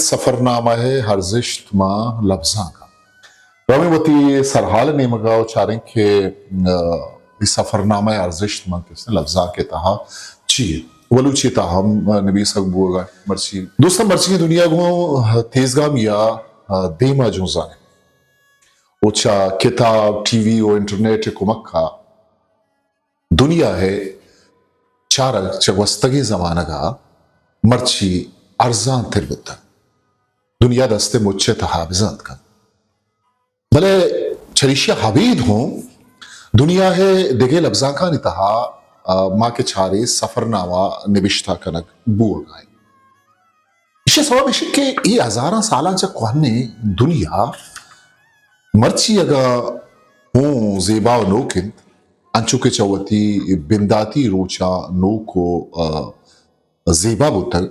सफरनामा है हर्जिश मा लफ्जा का रमीवती सरहाल ने मगाओ चारें के इस सफरनामा हर्जिश मा किसने लफ्जा के तहा चीए वलूची ताहम नबी सक बुगा मर्सी दोस्तों मर्सी की दुनिया को तेजगाम या देमा जोजाने ओचा किताब टीवी और इंटरनेट को मक्का दुनिया है चार चगवस्तगी जमाना का मर्ची अर्जान तिरबुता दुनिया दस्ते मुच्चे तहाबिजात का भले चरिशिया हबीद हों दुनिया है दिगे लफ्जा का नितहा माँ के छारे सफरनामा निबिश्ता कनक बुआ गाय इसे सवाब इसे के ये हजारा साला जब कहने दुनिया मर्ची अगर हों ज़ेबा नोकिन अंचु के चवती बिंदाती रोचा नो को ज़ेबा बुतल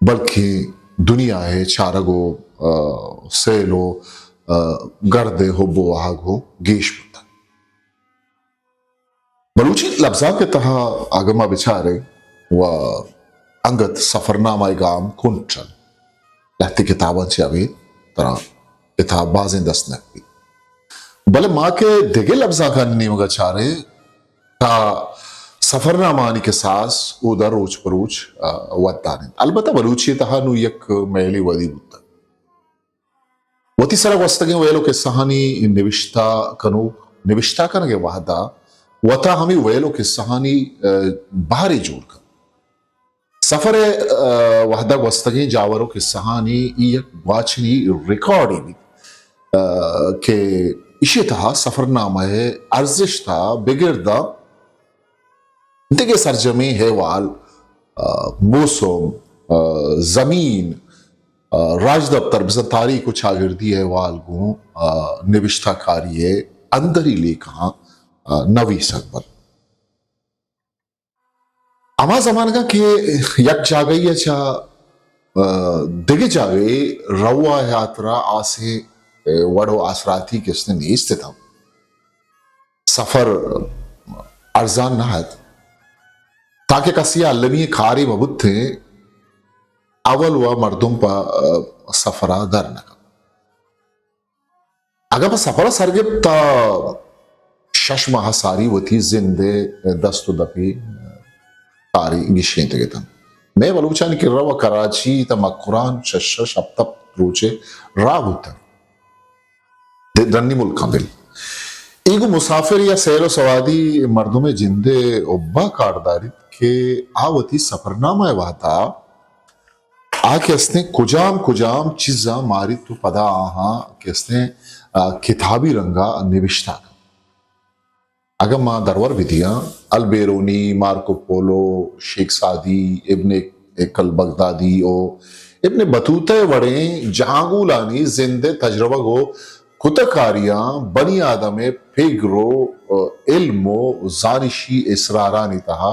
बल्कि दुनिया है चारगो सेलो गर्दे होबो आगो गेश बुता बलूची लफ्जा के तहा आगमा बिचारे व अंगत सफरनामा गाम कुंटल लहती किताबन चाबी तरा किताब बाजें दस्तनक भी बले माँ के दिगे लफ्जा का नीमगा चारे ता सफरनामानी के सास उधर रोज परोज वत्ताने अलबत्ता बलूची तहानु यक मैली वदी बुता वती सरा वस्तगे वेलो के सहानी निविष्टा कनगे वहदा वता हमी वेलो के सहानी बाहरी जोड़ का सफर वहदा वस्तगे जावरो के सहानी यक वाचनी रिकॉर्ड भी के इशे तहा सफरनामा है अर्जिश था बिगिरदा दिगे सरजमी हैवाल मौसम जमीन राज दफ्तर बिसा तारीख को छागिरदी हैवाल गो निविष्टा कारिये अंदरी लेखा नवी सकबल अमा जमान का के यक जागई अच्छा दिगे जागे रवा यात्रा आसे वड़ो आसराती किसने नहीं स्थित सफर अर्जान न है ताकि कसिया अल्लमी खारी मबुत थे अवल व मर्दों पा सफरा दर न अगर पा सफरा सरगे ता शश माह सारी वती जिंदे दस्तु दपी तारी गिशें तगेतन मैं बलूचान की रवा कराची ता मकुरान शश अब तब रोचे राबुतन रन्नी मुल्क काबिल एगो मुसाफिर या सैरो सवादी मर्दों में जिंदे उब्बा कारदारी के आवती सफरनामा वाता आके इसने कुजाम चीजा मारी तो पदा आहा के इसने किताबी रंगा निविष्टा अगर मां दरवर विधिया अलबेरोनी मार्को पोलो शेख सादी इब्ने एकल बगदादी ओ इब्ने बतूते वड़े जहांगुलानी जिंदे तजरबा गो कुतकारियां बनी आदमे फिग्रो इल्मो जानिशी इसरारा नितहा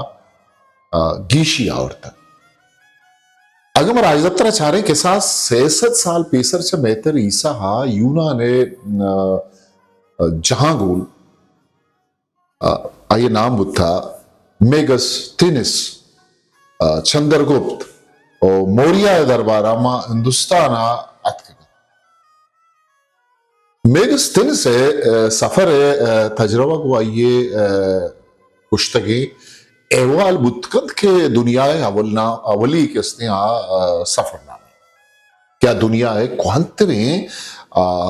गीशी आवडतं. अगं मग राजदत्ताला चारे केसा 66 साल पेसरच्या मेहतर ईसा हा यूनाने जहांगूल आइए नाम बुद्धा मेगस्टिनिस चंद्रगुप्त और मौर्य दरबारा मा हिंदुस्तान मेगस्टिनिस सफर तजरबा को आइए कुश्तगी एवाल बुतकंद के दुनिया अवलना अवली किसने सफरनामा क्या दुनिया है क्वांत में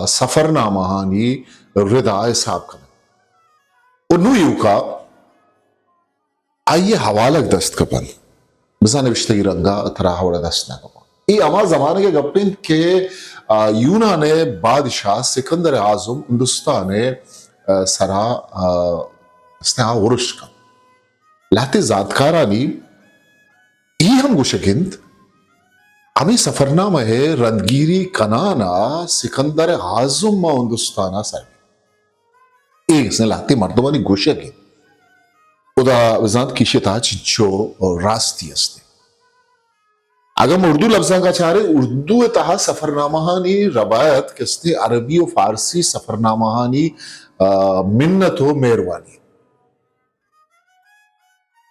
सफरनामा हानी रिदाय साहब का उन्नु का आइए हवालक दस्त कपन बिजाने विश्तगी रंगा थरा हवड़ा दस्त ना कपन ये अमा जमाने के गप्पिन के यूना ने बादशाह सिकंदर आजम हिंदुस्तान ने सरा स्नेहा उरुश का लाते जातकारानी ही हम गुशकिंद आम्ही सफरनामा है रंगीरी कनाना सिकंदर आजम मा हिंदुस्ताना साहेब एक इसने लाते मर्दमानी गुशकिंद उदा वजात की शिताच जो रास्ती असते अगर उर्दू लफ्जां का चारे उर्दू तहा सफरनामाहानी रवायत किसने अरबी और फारसी सफरनामाहानी मिन्नत हो मेहरबानी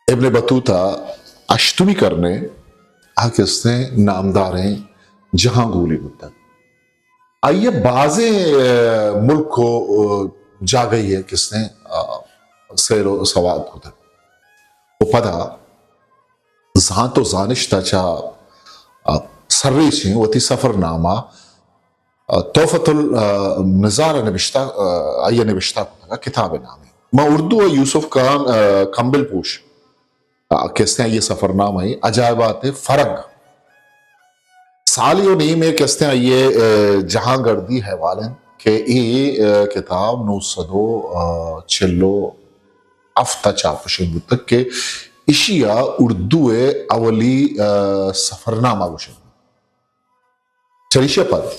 इब्न बतूता अश्तुमी करने किसने नामदार हैं जहांगूली मुद्दत आइए बाजे मुल्क को जा गई है किसने सैरो सवाद खुद वो पदा जहां तो जानिश्ता चा सर्री छी वती सफरनामा तोहफतुल नज़ारा निबिश्ता आइए निबिश्ता किताब नाम है मैं उर्दू और यूसुफ का कंबल पूछ कहते हैं ये सफरनामा है अजायबात फरग सालियों नहीं में कहते हैं ये जहांगर्दी हैवालन के ये किताब 900 चिल्लो अफ्ता चापशिंग तक के इशिया उर्दू अवली सफरनामा गुशन चलिशे पर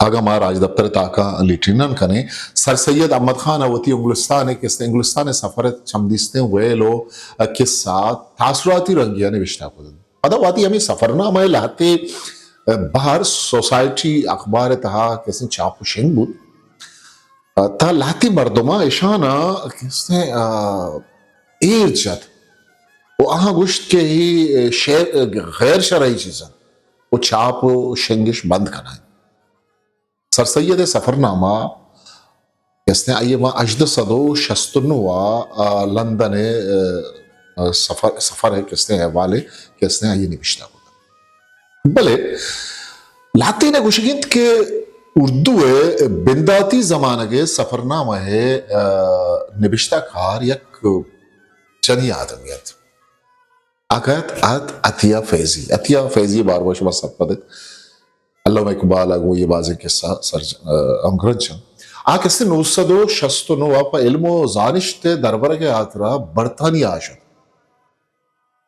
आगा मां राज दफ्तर ताका लिटिनन कने सर सैयद अहमद खान अवती इंग्लिस्तान के इंग्लिस्तान सफर चमदिस्ते हुए लो के साथ तासुराती रंगिया ने विश्ना को अदावाती हमें सफरनामा लाते बाहर सोसाइटी अखबार तहा कैसे चापुशिंग बुत ता लाती मर्दमा इशाना किसने इर्जत वो आहा गुश्त के ही गैर शरई चीज़ें वो चाप शिंगिश बंद करना है सर सैयद सफरनामा इसने आइए वहां अजद सदो शस्तुन्नुआ लंदन सफर है किसने है वाले किसने आइए निबिश्ता होता भले लाती ने गुशगिंत के उर्दू बिंदाती जमाने के सफरनामा है निबिश्ता कार यक चनी आदमियत अकत अतिया फैजी बार बार शुभ सपदक अल्लाह इकबाल अगो ये बाजे के सर अंग्रेज आ कैसे 969 आप इल्मो जानिश्ते दरबार के आतरा बर्तानिया आशत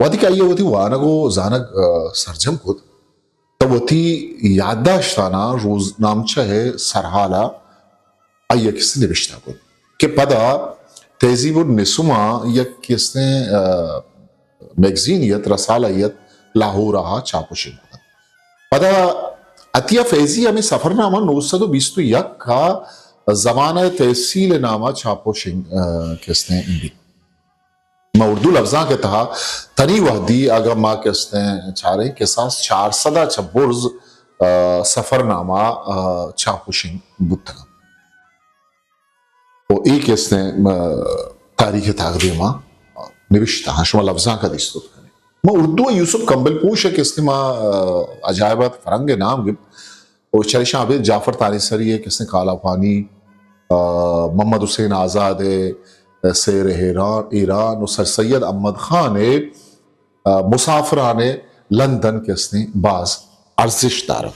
वादी क्या ये होती वानगो जानक सरजम खुद तब होती याददाश्ताना रोज नामचा है सरहाला आइए किसने निबिश्ता खुद के पदा तहजीबुन निसुमा या किसने मैगजीनियत रसालियत लाहौर रहा चापुशिन पदा अतिया फैजी हमें सफरनामा 920 का जमाना तहसील नामा छापोशिंग किसने इंडी मैं उर्दू लफ्जा के तहा तनी वहदी अगर माँ किसने चारे के साथ 400 छब्बुर्ज सफरनामा छापोशिंग बुत्तगा वो एक किसने तारीख ताकदीमा निविश्ता हशमा लफ्जा का दिस्तूत करें मैं उर्दू यूसुफ कंबल पूछ है किसने माँ अजायबात फरंग नाम गिब और चरिशा आबिद जाफर तानिसरी है किसने काला पानी मोहम्मद हुसैन आज़ाद है शेर ईरान और सर सैयद अहमद खान है मुसाफरान लंदन किसने बाज अर्जिशदार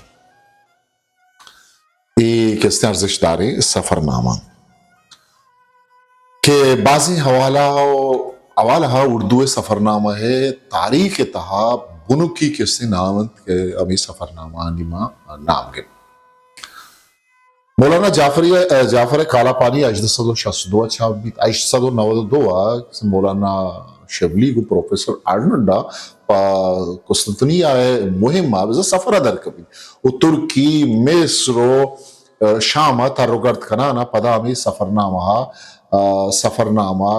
ये किसने अर्जिशदार सफरनामा के बाजी हवाला उर्दू सफरनामा है तारीख तहा बुनुकी किसने नामत के अभी सफरनामा निमा नाम के मौलाना जाफर काला पानी अजद सदो शस्दो अच्छा अजद सदो नवदो मौलाना Şevli bu Profesör Arnolda Konstantiniye muhimma bize safara derkebi. O Turki, Mesro, Şam'a taarrukat kanana padami Safarnama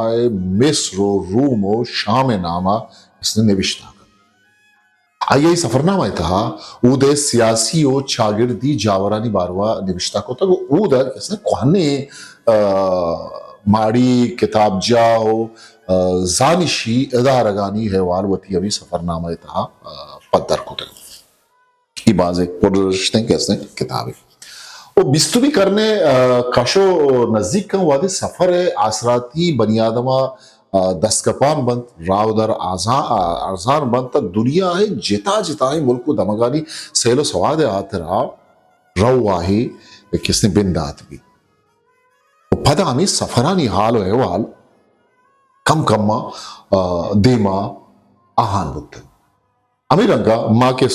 मिस्र रूम शाम नामा इसने निविष्टा यही सफरनामा था उदे सियासी ओ चागिर्दी जावरानी बारवा निविष्टा को तक उदर इसने कोहने माड़ी किताब जाओ जानिशी इदारगानी है वालवती अभी सफरनामा था पत्थर को तक की बाज़ एक पुरस्ते कैसे किताबें वो बिस्तुबी करने काशो नजदीक का वादे सफर है आसराती बनियादमा दस्तकपान बंद रावदर आजान बंद तक दुनिया है जिता जिता है मुल्क को दमगानी सेलो सवाद आतरा रवाही किसने बिंदात भी पता हमें सफरानी हाल है वाल कम कम्मा देमा आहान बुद्ध अमीरंगा माँ के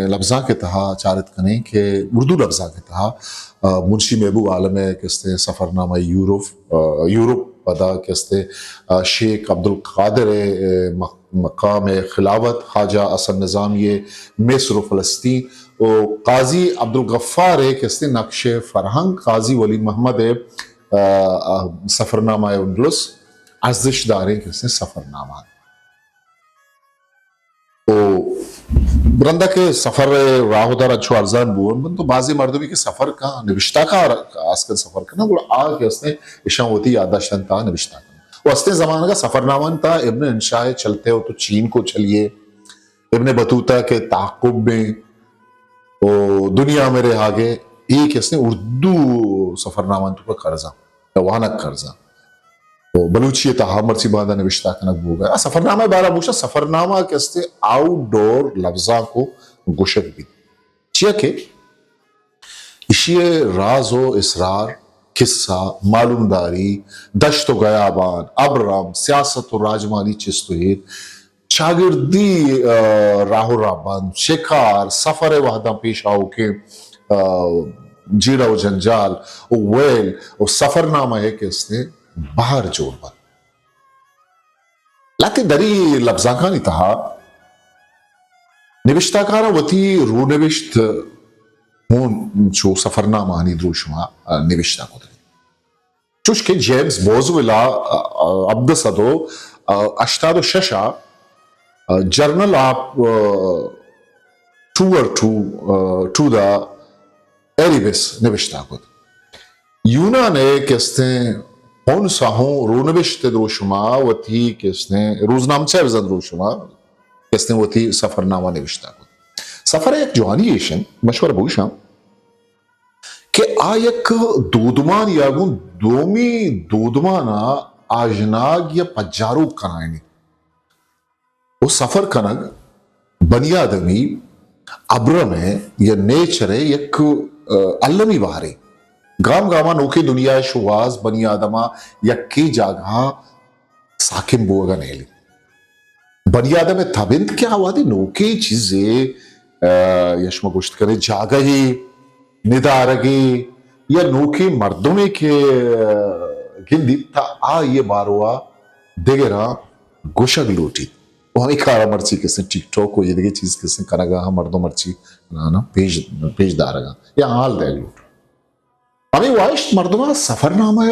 लफ्जा के तहा चारित कने के उर्दू लफ्जा के तहा मुंशी महबूब आलम के सफरनामा यूरोप पदा के शेख अब्दुल कादिर मकाम खिलावत ख्वाजा असन निज़ाम ये मिस्र फ़लस्तीन ओ काजी अब्दुल गफ्फार के नक्श फरहंग काजी वली मोहम्मद सफरनामा उंडलुस अर्जिश दारे के सफरनामा तो बरंदा के सफर राहुदार अच्छो अरजान बुवन बन तो बाजी मर्दमी के सफर का निविष्टा का आजकल सफर का ना वो आ के उसने इशां होती यादाश्तन था निविष्टा का वो अस्ते जमाने का सफरनामा था इब्ने इंशाए चलते हो तो चीन को चलिए इब्ने बतूता के ताकुब में तो दुनिया मेरे आगे एक इसने उर्दू सफरनामा तो कर्जा वानक कर्जा तो बलूची तहामर बादा निविष्टा कनक बोगा सफरनामा बारा मूशा सफरनामा के आउटडोर लफ्जा को गुशक भी चिया के इशिये राजो इसरार किस्सा मालूमदारी दश्त गयाबान अबरम सियासत और राजमानी चिस्तुहिद शागिर्दी राहो राबान शिकार सफर वहदा पेश आओ के जीरा व जंजाल वेल और सफरनामा है कि इसने बाहर जोर बन लाते दरी लफ्जा का नहीं था निविष्टाकारा वती रूनिविष्ट हूं जो सफरनामा नहीं द्रोशमा निविष्टा को दरी चुश के जेम्स बोजविला अब्द सदो अष्टादो शशा journal of tour to the एरिबिस निविष्टा को यूना ने किसने उन साहों रोनविश्त द्रोशमा वती किसने रोजनामचा विजन द्रोशमा किसने वती सफरनामा निविष्टा को सफर एक जवानिएशन मशवर भूषा के आयक दूदमान यागुन दोमी दूदमाना आजनाग या पज्जारू कनायनी वो सफर कनग बनियादमी अब्रम है या नेचर है एक अल्लमी बाहरी गाम गामा नोके दुनिया शुवाज बनी आदमा यक्की जागा साकिम बोगा नेली बनी आदम तबिंत क्या हुआ थी नोके चीजें यशमा गुश्त करे जागा ही निदारगे या नोके मर्दों के गिंदी था आ ये बारवा देगरा गुशग लूटी वो हमें कारा मर्ची किसने टिकटॉक को ये देखे चीज किसने करेगा हम मर्दों मर्ची ना पेज दारगा या हाल दे लूट हमें वाइश मर्दमा सफरनामा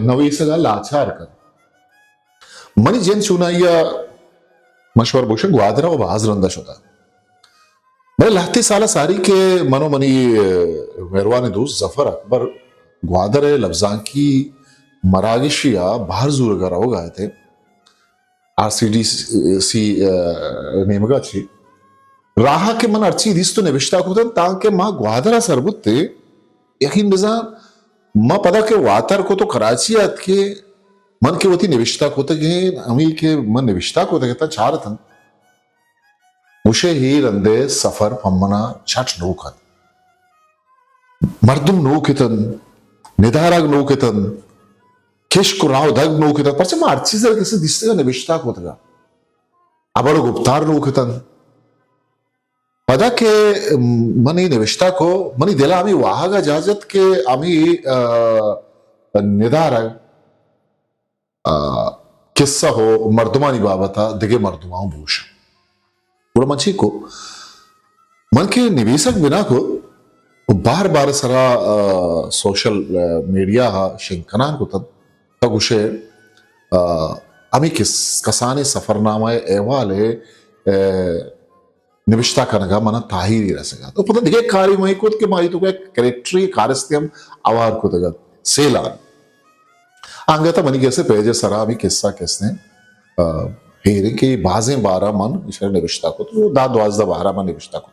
नवीसगा लाचार कर मनी जेन चुनाइया मशवर भूषण ग्वादरा व बाज रंदश होता मेरे लहती साला सारी के मनो मनी मेहरबान दोस्त जफर अकबर ग्वादर लफ्जां की मरागिशिया बाहर जूर कर हो गए थे RCDC नेमगा छी राहा के मन अर्ची दिस तो निविष्टा को ताकि माँ ग्वादरा सरबुत्ते यकीन बिजा माँ पता के वातर को तो कराची आत के मन के वती निविष्टा को तक हमी के मन निविष्टा को तक चार थन मुशे ही रंदे सफर पम्मना छठ नोकत मर्दुम नोकितन निदाराग नोकितन किश्क राव दग नोकितन पर से माँ अर्ची जर किसी दिसते का निविष्टा को तक अबर गुप्तार नोकितन पदा के मनी निविष्टा को मनी दिला आम्ही वाहागा जाजत के आम्ही निदार किस्सा हो मर्दुमानी बाबता दिगे मर्दुमाओं भूष बोला मंची को मन के निवेशक बिना को बार बार सरा सोशल मीडिया हा शिंकनान को तगुशे अमी किस कसाने सफरनामा एवाले निविष्टा कनगा मना ताहिरी रसगा तो पता दिखे कारी मई को के माई तो के करेक्टरी कारस्त्यम आवार को तगा सेला आंगता मनी कैसे पेजे सरा अभी किस्सा किसने हेरे के बाजें 12 मन इशर निविष्टा को तो दाद वाजदा 12 मन निविष्टा को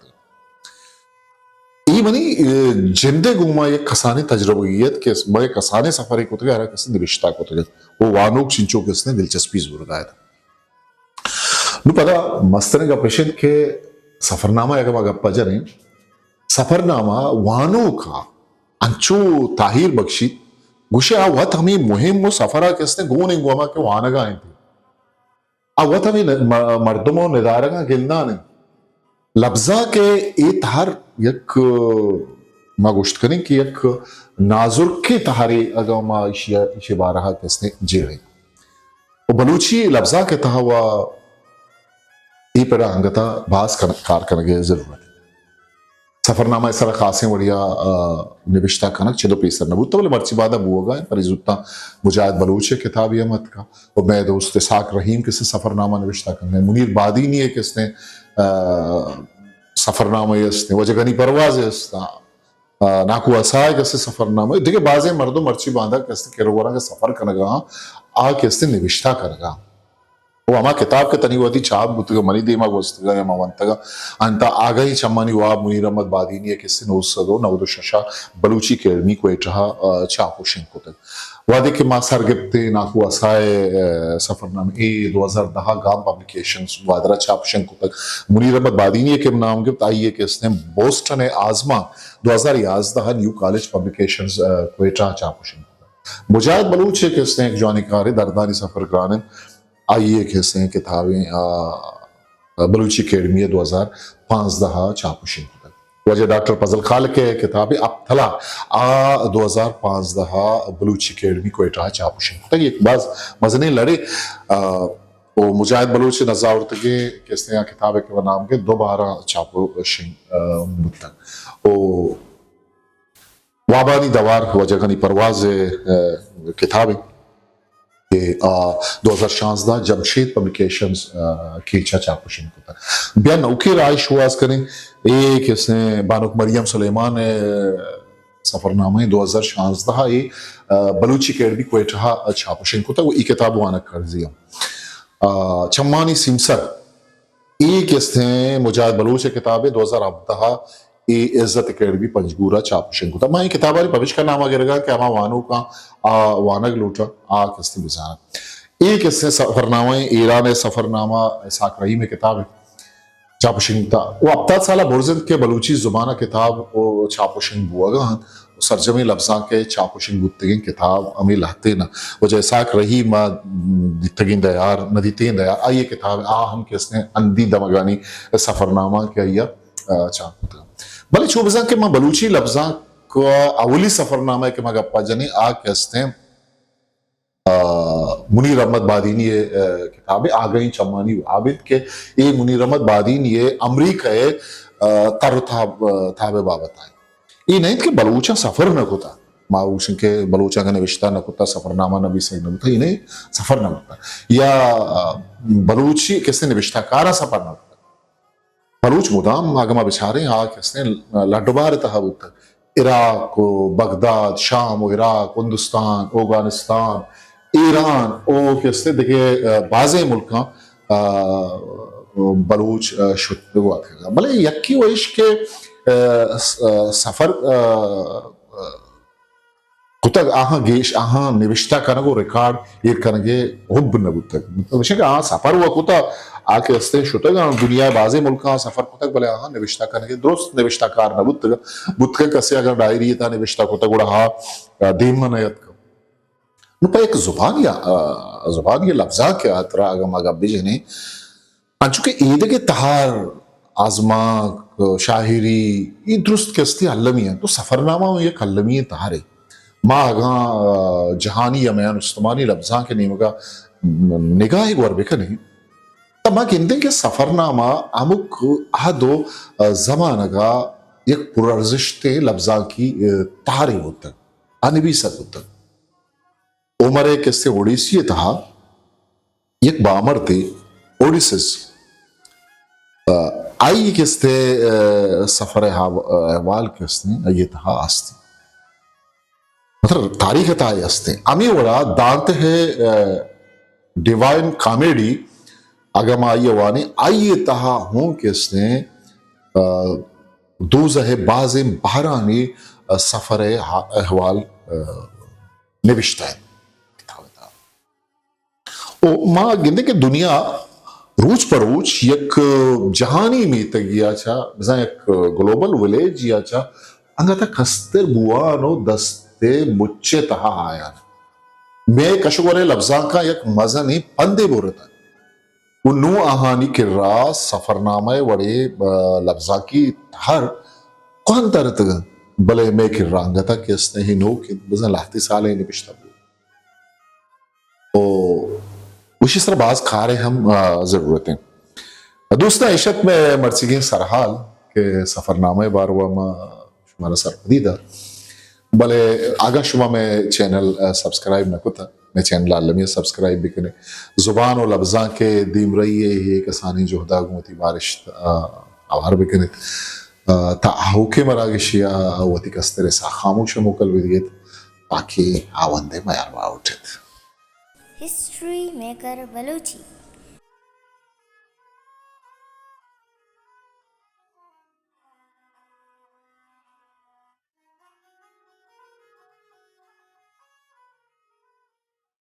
ई मनी जिंदे गुमा ये कसाने तजरबीयत के मगे कसाने सफर को तो हरा किसने निविष्टा को तो वो वानोक चिंचो किसने दिलचस्पी जरूर गाया था नु पता मस्तने का पेशेंट के सफरनामा या मगा पजने सफरनामा वानो का अंचो ताहिर बख्शी गुशे आ वत हमें मुहिम वो सफरा किसने गोने गोमा के वानगा आए थे आ वत हमें मर्दमो निदारगा गिलना ने लफ्जा के ए तहर यक मा गोश्त करें कि यक नाजुर के तहारे अगर मा इशे बारहा किसने जेड़े वो बलूची लफ्जा के तहवा ई पर अंगता बास कार करने जरूरत सफरनामा इस तरह खासे बढ़िया निविष्टा कनक चलो पेसर नबूत तो बोले मर्ची बादा बुआगा पर इजुत्ता मुजाहिद बलूच किताब यमत का और मैं दोस्त साक रहीम किसने सफरनामा निविष्टा करने मुनीर बादी नहीं है किसने सफरनामा इसने वजह गनी परवाज इसना नाकू असाय कैसे सफरनामा देखिए बाजे मर्दों मर्ची बांधा कैसे केरोगोरा का सफर करगा आ कैसे निविष्टा करगा वो अमा किताब के तनिवती छाप बुतगा मनी देमा गोस्तगा या मवंतगा अंता आगई चम्मानी वाब मुनीर अहमद बादीनी है किससे नौसदो नवदो शशा बलूची केरमी को एटहा चापो शिंको तक वादे के मासर गिफ्ते नाकू असाए सफरनामे ए 2010 गाम पब्लिकेशंस वादरा चाप शिंको तक मुनीर अहमद बादीनी के नाम गिफ्ट आई है किसने बोस्टन आजमा 2011 न्यू कॉलेज पब्लिकेशंस को एटहा चापो शिंको मुजाहिद बलूच के किसने एक जानिकारी दर्दानी सफर कराने आइए कैसे हैं किताबें बलूची अकेडमी 2015 छापुशिंग वजह डॉक्टर फजल खाल के किताबें अब थला 2015 बलूची अकेडमी को एटा छापुशिंग तक एक बाज मजने लड़े वो मुजाहिद बलूच नजावत के कैसे हैं किताबें के नाम के दोबारा छापुशिंग तक वो वाबानी दवार वजह गनी परवाज किताबें 2016 जमशेद पब्लिकेशंस की चापुशिन को था बिया नौके राय शुआस करें एक इसने बानुक मरियम सुलेमान सफरनामा 2016 ये बलूची अकेडमी को एटहा छापुशिन को था वो ई किताब वाना कर दिया चम्मानी सिमसर एक इसने मुजाहिद बलूच किताबें 2018 ए इज्जत अकेडमी पंजगूरा छापुशिन को था मैं किताब पब्लिश का नाम गिरगा कि हमा वानों का वानग लूटा आ किसने बिजाना एक इससे सफरनामा ईरान सफरनामा साक रही में किताब है छापुशिन था वो अब तक साला बुरजन के बलूची जुबाना किताब वो छापुशिन बुआगा सरजमी लफ्जा के छापुशिन गुत्तगिन किताब अमी लहते ना वो जैसा रही मा दितगिन दयार नदीतें दयार आइए किताब आ हम किसने अंधी दमगानी सफरनामा के आइया छाप भले चुबजा के मां बलूची लफ्जा को अवली सफरनामा के मां गप्पा जनी आ कहते मुनीर अहमद बादीनी ये किताबें आ गई चम्मानी आबिद के ये मुनीर अहमद बादीनी ये अमरीका तर थाबे बाबत आए ये नहीं कि बलूचा सफर न होता माउश के बलूचा का निविष्टा न होता सफरनामा नबी सही न होता इन्हें सफर न होता या बलूची किसने निविष्टा कारा सफर न होता बलूच मुदाम आगमा बिछारे आ किसने लडबार तहबुत इराक बगदाद शाम इराक हिंदुस्तान अफगानिस्तान ईरान ओ किसने देखिए बाजे मुल्क बलूच शुरुआत करेगा भले यक्की वैश के सफर कुतक आहा गेश आहा निविष्टा करने रिकॉर्ड ये करने हुब नबुतक मतलब आहा सफर हुआ कुता आके हस्ते शुतक दुनिया बाजे मुल्क सफर कुतक भले आहा निविष्टा करने दुरुस्त निविष्टा कार नबुतक बुतक कसे अगर डायरी था निविष्टा कुतक उड़ा हा देम नयत का नुपा एक जुबान ये लफ्जा के आतरा अगम अगब बिजने अंचुके ईद के तहार आजमा शाहिरी ये दुरुस्त कस्ती अल्लमी है तो सफरनामा ये कल्लमी तहारे माँ आगा जहानी यमयान उस्मानी लफ्जा के नीम का निगाह गौर बेकनी तमा गिनते के सफरनामा अमुक आदो जमानगा एक पुरर्जिश्ते लफ्जा की तारी होता अनबी सक होता उमर एक इससे ओडिसी था एक बामर थे ओडिसिस आई किस्ते सफर अहवाल किस्ते ये था आस्ती मतलब तारीख ताई असते अमी वड़ा दांत है डिवाइन कॉमेडी अगम आइए वानी आइए तहा हूं किसने दूज़ह बाज़ बहरानी सफर अहवाल निविष्टा है ओ माँ गिंदे के दुनिया रूच पर रूच एक जहानी में तगिया चा बिजा एक ग्लोबल विलेज या चा अंगता कस्तर बुआनो दस्ते मुच्चे तहा आया मैं कशुगरे लफ्जा का एक मजा नहीं पंदे बोरता उन्नु आहानी किर्रा सफरनामे वड़े लफ्जा की हर कौन तरत भले मैं किर्रा अंगता के स्नेही नो कि बिजा लाहती साले ने पिछता तो उसी तरह बाज खा रहे हम जरूरतें दोस्त इशत में मर्सिगे सरहाल के सफरनामे बार हुआ हमारा सर दीदा भले आगा शुमा में चैनल सब्सक्राइब न कुता मैं चैनल आलमी सब्सक्राइब भी करें जुबान और लफ्जा के दीम रही है ये कसानी जो हदा गुमती बारिश आवार भी करें ताहू के मरागिशिया वती कस्तर सा खामोश मुकल विदियत ताकि आवंदे मयार उठे हिस्ट्री मेकर बलूची।